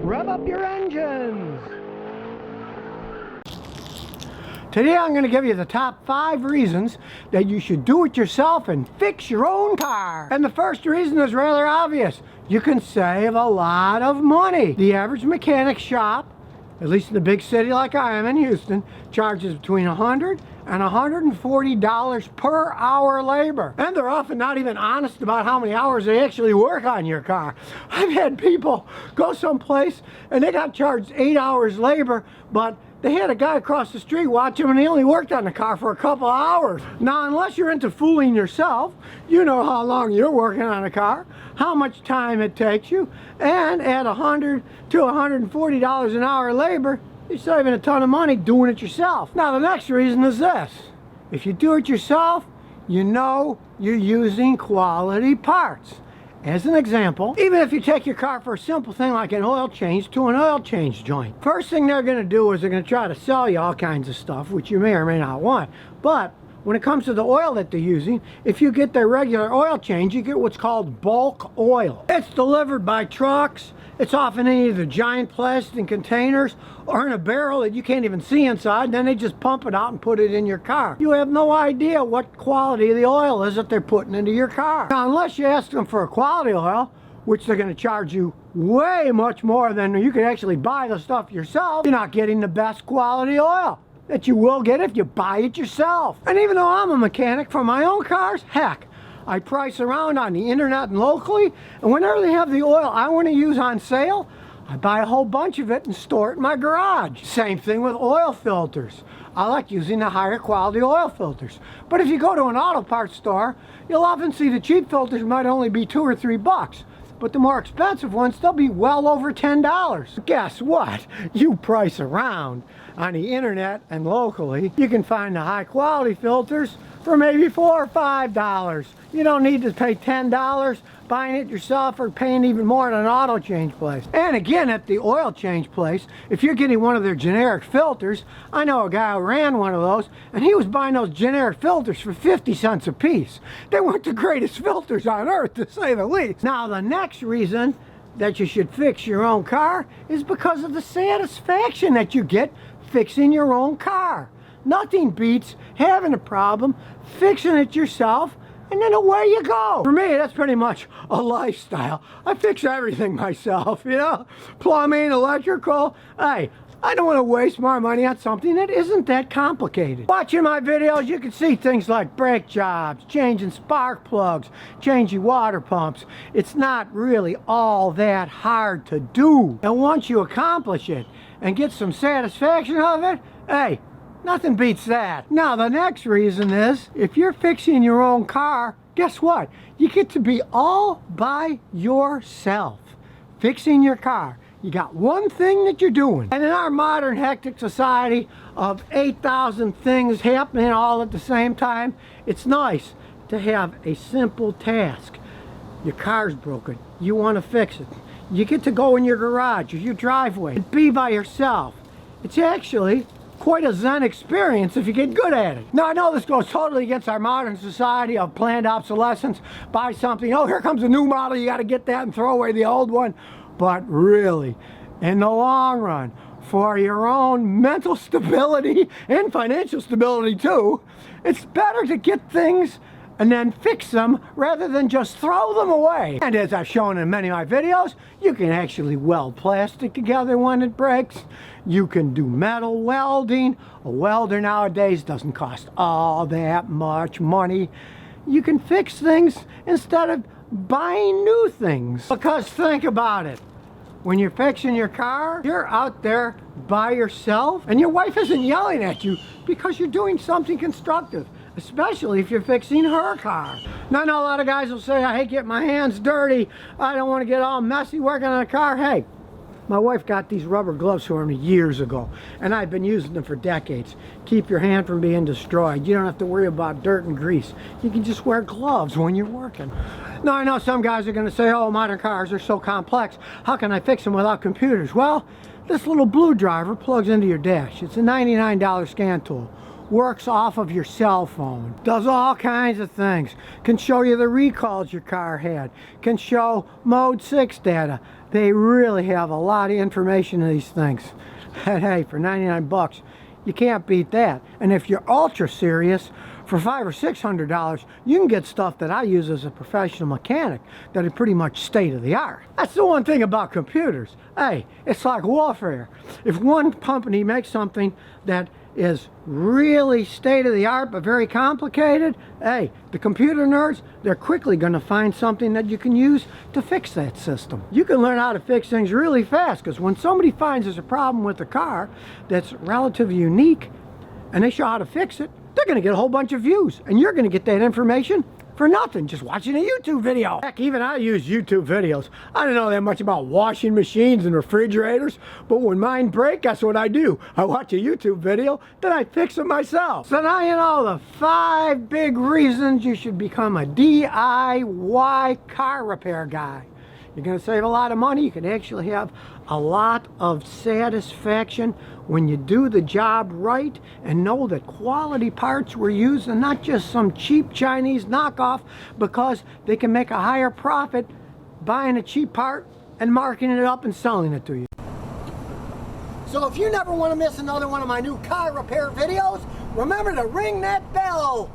rev up your engines. Today I'm going to give you the top 5 reasons that you should do it yourself and fix your own car. And the first reason is rather obvious. You can save a lot of money. The average mechanic shop, at least in a big city like I am in Houston, charges between $100 and $140 per hour labor. And they're often not even honest about how many hours they actually work on your car. I've had people go someplace and they got charged 8 hours labor, but they had a guy across the street watch him and he only worked on the car for a couple of hours. Now, unless you're into fooling yourself, you know how long you're working on a car, how much time it takes you, and at $100 to $140 an hour labor, you're saving a ton of money doing it yourself. Now, the next reason is this. If you do it yourself, you know you're using quality parts. As an example, even if you take your car for a simple thing like an oil change to an oil change joint, first thing they're going to do is they're going to try to sell you all kinds of stuff, which you may or may not want. But when it comes to the oil that they're using, if you get their regular oil change, you get what's called bulk oil. It's delivered by trucks. It's often in either giant plastic containers or in a barrel that you can't even see inside. Then they just pump it out and put it in your car. You have no idea what quality the oil is that they're putting into your car. Now, unless you ask them for a quality oil, which they're going to charge you way much more than you can actually buy the stuff yourself, you're not getting the best quality oil that you will get if you buy it yourself. And even though I'm a mechanic for my own cars, heck, I price around on the internet and locally, and whenever they have the oil I want to use on sale, I buy a whole bunch of it and store it in my garage. Same thing with oil filters. I like using the higher quality oil filters. But if you go to an auto parts store, you'll often see the cheap filters might only be $2 or $3. But the more expensive ones, they'll be well over $10. Guess what? You price around on the internet and locally, you can find the high quality filters for maybe $4 or $5. You don't need to pay $10 buying it yourself or paying even more at an auto change place. And again, at the oil change place, if you're getting one of their generic filters, I know a guy who ran one of those and he was buying those generic filters for 50 cents a piece. They weren't the greatest filters on earth, to say the least. Now, the next reason that you should fix your own car is because of the satisfaction that you get fixing your own car. Nothing beats having a problem, fixing it yourself, and then away you go. For me, that's pretty much a lifestyle. I fix everything myself, you know? Plumbing, electrical. Hey, I don't want to waste my money on something that isn't that complicated. Watching my videos, you can see things like brake jobs, changing spark plugs, changing water pumps. It's not really all that hard to do. And once you accomplish it and get some satisfaction out of it, hey, nothing beats that. Now, the next reason is, if you're fixing your own car, guess what? You get to be all by yourself fixing your car. You got one thing that you're doing. And in our modern hectic society of 8,000 things happening all at the same time, it's nice to have a simple task. Your car's broken. You want to fix it. You get to go in your garage or your driveway and be by yourself. It's actually quite a zen experience if you get good at it. Now, I know this goes totally against our modern society of planned obsolescence. Buy something, oh, here comes a new model, you got to get that and throw away the old one. But really, in the long run, for your own mental stability and financial stability too, it's better to get things and then fix them rather than just throw them away. And as I've shown in many of my videos, you can actually weld plastic together when it breaks. You can do metal welding. A welder nowadays doesn't cost all that much money. You can fix things instead of buying new things. Because think about it. When you're fixing your car, you're out there by yourself and your wife isn't yelling at you because you're doing something constructive, especially if you're fixing her car. Now, I know a lot of guys will say, I hate getting my hands dirty. I don't want to get all messy working on a car. Hey, my wife got these rubber gloves for me years ago, and I've been using them for decades. Keep your hand from being destroyed. You don't have to worry about dirt and grease. You can just wear gloves when you're working. Now, I know some guys are going to say, oh, modern cars are so complex. How can I fix them without computers? Well, this little blue driver plugs into your dash. It's a $99 scan tool. Works off of your cell phone. Does all kinds of things. Can show you the recalls your car had. Can show mode 6 data. They really have a lot of information in these things. And hey, for 99 bucks, you can't beat that. And if you're ultra serious, for $500 or $600, you can get stuff that I use as a professional mechanic that are pretty much state of the art. That's the one thing about computers. Hey, it's like warfare. If one company makes something that is really state of the art but very complicated, hey, the computer nerds, they're quickly going to find something that you can use to fix that system. You can learn how to fix things really fast, because when somebody finds there's a problem with the car that's relatively unique and they show how to fix it, they're going to get a whole bunch of views, and you're going to get that information for nothing, just watching a YouTube video. Heck, even I use YouTube videos. I don't know that much about washing machines and refrigerators, but when mine break, that's what I do. I watch a YouTube video, then I fix it myself. So now you know the 5 big reasons you should become a DIY car repair guy. You're going to save a lot of money. You can actually have a lot of satisfaction when you do the job right and know that quality parts were used and not just some cheap Chinese knockoff, because they can make a higher profit buying a cheap part and marking it up and selling it to you. So if you never want to miss another one of my new car repair videos, remember to ring that bell.